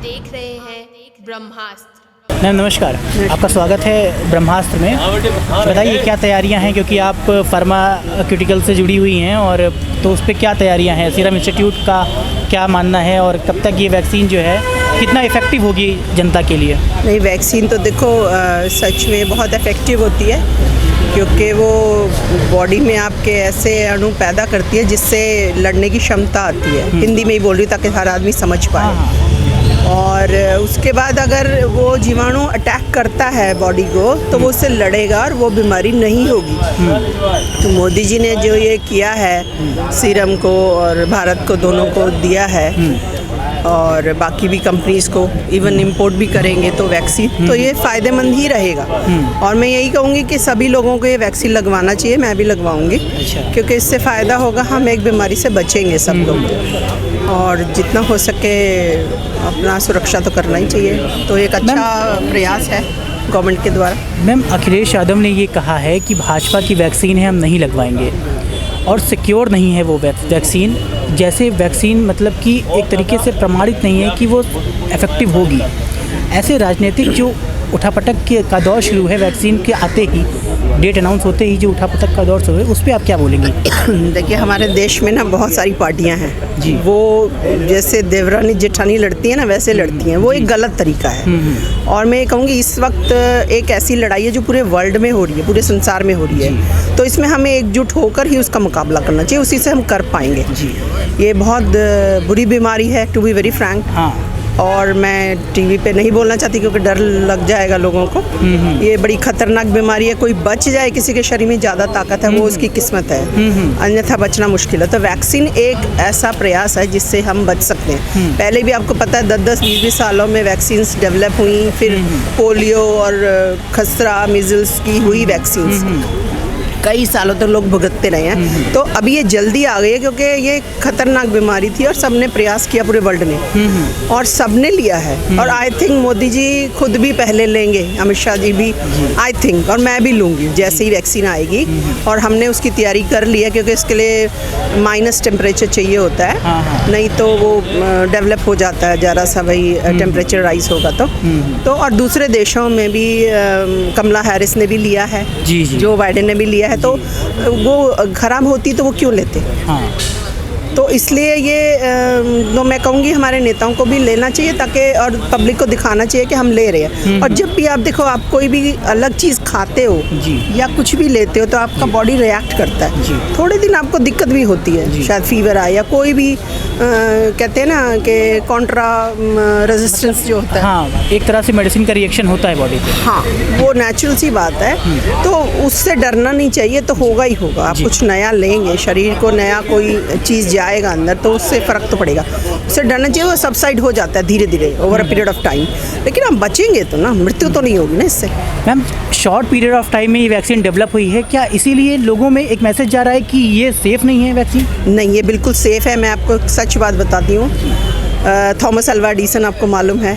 देख रहे हैं ब्रह्मास्त्र। मैम नमस्कार, आपका स्वागत है ब्रह्मास्त्र में। बताइए क्या तैयारियां हैं, क्योंकि आप फार्मास्यूटिकल से जुड़ी हुई हैं, और तो उस पर क्या तैयारियां हैं, सीरम इंस्टीट्यूट का क्या मानना है, और कब तक ये वैक्सीन जो है कितना इफ़ेक्टिव होगी जनता के लिए? नहीं, वैक्सीन तो देखो सच में बहुत इफ़ेक्टिव होती है, क्योंकि वो बॉडी में आपके ऐसे अणु पैदा करती है जिससे लड़ने की क्षमता आती है। हिंदी में ही बोल रही हूँ ताकि हर आदमी समझ पाए। और उसके बाद अगर वो जीवाणु अटैक करता है बॉडी को तो वो उससे लड़ेगा और वो बीमारी नहीं होगी। तो मोदी जी ने जो ये किया है सीरम को और भारत को दोनों को दिया है, और बाकी भी कंपनीज़ को इवन इंपोर्ट भी करेंगे तो वैक्सीन, तो ये फ़ायदेमंद ही रहेगा। और मैं यही कहूँगी कि सभी लोगों को ये वैक्सीन लगवाना चाहिए, मैं भी लगवाऊँगी। क्योंकि इससे फ़ायदा होगा, हम एक बीमारी से बचेंगे सब लोग, और जितना हो सके अपना सुरक्षा तो करना ही चाहिए। तो एक अच्छा प्रयास है गवर्नमेंट के द्वारा। मैम अखिलेश यादव ने ये कहा है कि भाजपा की वैक्सीन है, हम नहीं लगवाएंगे, और सिक्योर नहीं है वो वैक्सीन। जैसे वैक्सीन मतलब कि एक तरीके से प्रमाणित नहीं है कि वो इफ़ेक्टिव होगी। ऐसे राजनीतिक जो उठापटक का दौर शुरू है, वैक्सीन के आते ही, डेट अनाउंस होते ही जो उठापटक का दौर शुरू है, उस पर आप क्या बोलेंगी? देखिए, हमारे देश में ना बहुत सारी पार्टियां हैं जी। वो जैसे देवरानी जेठानी लड़ती है ना, वैसे लड़ती हैं। वो एक गलत तरीका है। और मैं ये कहूँगी इस वक्त एक ऐसी लड़ाई है जो पूरे वर्ल्ड में हो रही है, पूरे संसार में हो रही है। तो इसमें हमें एकजुट होकर ही उसका मुकाबला करना चाहिए, उसी से हम कर पाएंगे। ये बहुत बुरी बीमारी है, टू बी वेरी फ्रैंक। और मैं टीवी पे नहीं बोलना चाहती क्योंकि डर लग जाएगा लोगों को। ये बड़ी खतरनाक बीमारी है। कोई बच जाए, किसी के शरीर में ज़्यादा ताकत है, वो उसकी किस्मत है, अन्यथा बचना मुश्किल है। तो वैक्सीन एक ऐसा प्रयास है जिससे हम बच सकते हैं। पहले भी आपको पता है 10-10, 20-20 सालों में वैक्सीन्स डेवलप हुई, फिर पोलियो और खसरा, मिजल्स की हुई वैक्सीन्स, कई सालों तक लोग भुगतते रहे हैं। तो अभी ये जल्दी आ गई है क्योंकि ये खतरनाक बीमारी थी और सबने प्रयास किया, पूरे वर्ल्ड ने, और सबने लिया है। और आई थिंक मोदी जी खुद भी पहले लेंगे, अमित शाह जी भी, आई थिंक, और मैं भी लूँगी जैसे ही वैक्सीन आएगी। और हमने उसकी तैयारी कर ली है, क्योंकि इसके लिए माइनस टेम्परेचर चाहिए होता है, नहीं तो वो डेवलप हो जाता है ज़रा सा, वही टेम्परेचर राइज होगा तो और दूसरे देशों में भी कमला हैरिस ने भी लिया है, जो बाइडेन ने भी लिया है। तो वो खराब होती तो वो क्यों लेते? तो इसलिए ये तो मैं कहूँगी हमारे नेताओं को भी लेना चाहिए, ताकि और पब्लिक को दिखाना चाहिए कि हम ले रहे हैं। और जब भी आप देखो, आप कोई भी अलग चीज़ खाते हो या कुछ भी लेते हो तो आपका बॉडी रिएक्ट करता है। थोड़े दिन आपको दिक्कत भी होती है, शायद फीवर आए या कोई भी कहते हैं ना कि कॉन्ट्रा रेजिस्टेंस जो होता है, एक तरह से मेडिसिन का रिएक्शन होता है बॉडी पे। वो नेचुरल सी बात है। तो उससे डरना नहीं चाहिए, तो होगा ही होगा। आप कुछ नया लेंगे, शरीर को नया कोई चीज़ जाएगा अंदर, तो उससे फ़र्क तो पड़ेगा। उससे डरना चाहिए, वो सबसाइड हो जाता है धीरे धीरे over a period of time. लेकिन हम बचेंगे तो ना, मृत्यु तो नहीं होगी ना इससे। Ma'am short period of time में ये वैक्सीन डेवलप हुई है, क्या इसीलिए लोगों में एक मैसेज जा रहा है कि ये सेफ़ नहीं है वैक्सीन? नहीं, ये बिल्कुल सेफ़ है। मैं आपको सच बात बताती हूँ। थॉमस अल्वा एडिसन आपको मालूम है?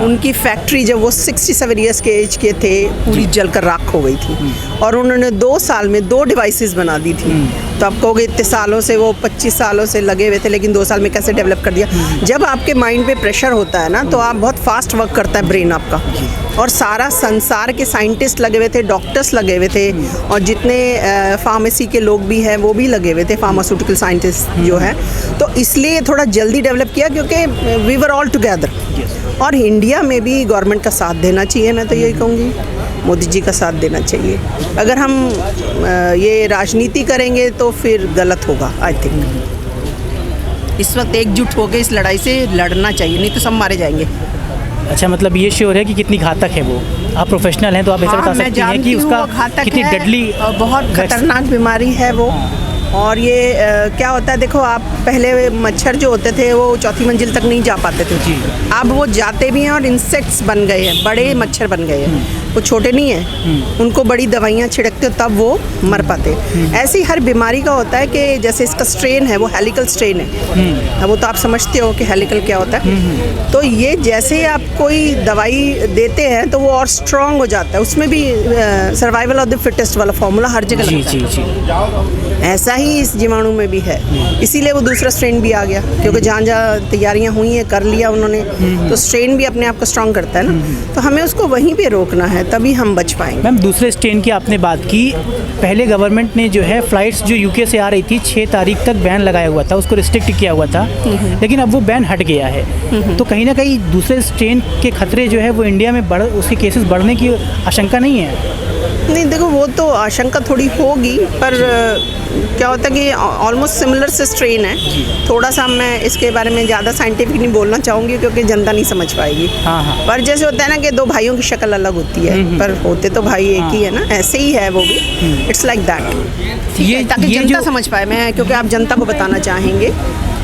उनकी फैक्ट्री जब वो 67 ईयर्स के एज के थे, पूरी जलकर राख हो गई थी, और उन्होंने 2 साल में 2 डिवाइसेस बना दी थी। तो आप कहोगे इतने सालों से, वो 25 सालों से लगे हुए थे, लेकिन 2 साल में कैसे डेवलप कर दिया? जब आपके माइंड पे प्रेशर होता है ना, तो आप बहुत फास्ट वर्क करता है ब्रेन आपका। और सारा संसार के साइंटिस्ट लगे हुए थे, डॉक्टर्स लगे हुए थे, और जितने फार्मेसी के लोग भी हैं वो भी लगे हुए थे, फार्मास्यूटिकल साइंटिस्ट जो है। तो इसलिए थोड़ा जल्दी डेवलप किया, क्योंकि वी वर ऑल टुगेदर। और इंडिया में भी गवर्नमेंट का साथ देना चाहिए, मैं तो यही कहूँगी, मोदी जी का साथ देना चाहिए। अगर हम ये राजनीति करेंगे तो फिर गलत होगा। आई थिंक इस वक्त एकजुट होकर इस लड़ाई से लड़ना चाहिए, नहीं तो सब मारे जाएंगे। अच्छा, मतलब ये श्योर है कि कितनी घातक है वो? आप प्रोफेशनल हैं तो आप ऐसा बता सकती हैं कि उसका कितनी डेडली, बहुत खतरनाक बीमारी है वो। और ये क्या होता है, देखो आप पहले मच्छर जो होते थे वो 4थी मंजिल तक नहीं जा पाते थे, अब वो जाते भी हैं और इंसेक्ट्स बन गए हैं, बड़े मच्छर बन गए हैं। वो छोटे नहीं हैं, उनको बड़ी दवाइयाँ छिड़कते हो तब वो मर पाते। ऐसे ही हर बीमारी का होता है कि जैसे इसका स्ट्रेन है वो हेलिकल स्ट्रेन है। अब वो तो आप समझते हो कि हेलिकल क्या होता है। तो ये जैसे ही आप कोई दवाई देते हैं तो वो और स्ट्रॉन्ग हो जाता है। उसमें भी सर्वाइवल ऑफ द फिटेस्ट वाला फॉर्मूला हर जगह जी लगता जी है। जी। ऐसा ही इस जीवाणु में भी है, इसीलिए वो दूसरा स्ट्रेन भी आ गया, क्योंकि जहाँ जहाँ तैयारियाँ हुई हैं कर लिया उन्होंने, तो स्ट्रेन भी अपने आप को स्ट्रॉन्ग करता है ना। तो हमें उसको वहीं पे रोकना है, तभी हम बच पाएंगे। मैम दूसरे स्ट्रेन की आपने बात की, पहले गवर्नमेंट ने जो है फ़्लाइट्स जो यूके से आ रही थी 6 तारीख तक बैन लगाया हुआ था, उसको रिस्ट्रिक्ट किया हुआ था, लेकिन अब वो बैन हट गया है। तो कहीं ना कहीं दूसरे स्ट्रेन के खतरे जो है वो इंडिया में उसके केसेस बढ़ने की आशंका नहीं है? नहीं देखो, वो तो आशंका थोड़ी होगी, पर क्या होता है कि ऑलमोस्ट सिमिलर से स्ट्रेन है। थोड़ा सा मैं इसके बारे में ज़्यादा साइंटिफिक नहीं बोलना चाहूँगी क्योंकि जनता नहीं समझ पाएगी। हाँ। पर जैसे होता है ना कि दो भाइयों की शक्ल अलग होती है, पर होते तो भाई एक ही है ना, ऐसे ही है वो भी। It's like that. ये ताकि जनता समझ पाए, मैं क्योंकि आप जनता को बताना चाहेंगे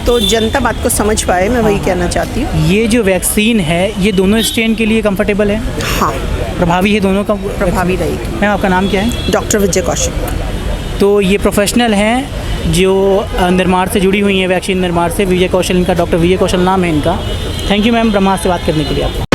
तो जनता बात को समझ पाए, मैं वही कहना चाहती हूँ। ये जो वैक्सीन है ये दोनों स्ट्रेन के लिए कंफर्टेबल है? हाँ, प्रभावी है दोनों का? प्रभावी रहेगी। मैम आपका नाम क्या है? डॉक्टर विजय कौशिक। तो ये प्रोफेशनल हैं जो निर्माण से जुड़ी हुई हैं, वैक्सीन निर्माण से। विजय कौशल इनका, डॉक्टर विजय कौशल नाम है इनका। थैंक यू मैम ब्रह्मास्त्र से बात करने के लिए आपको।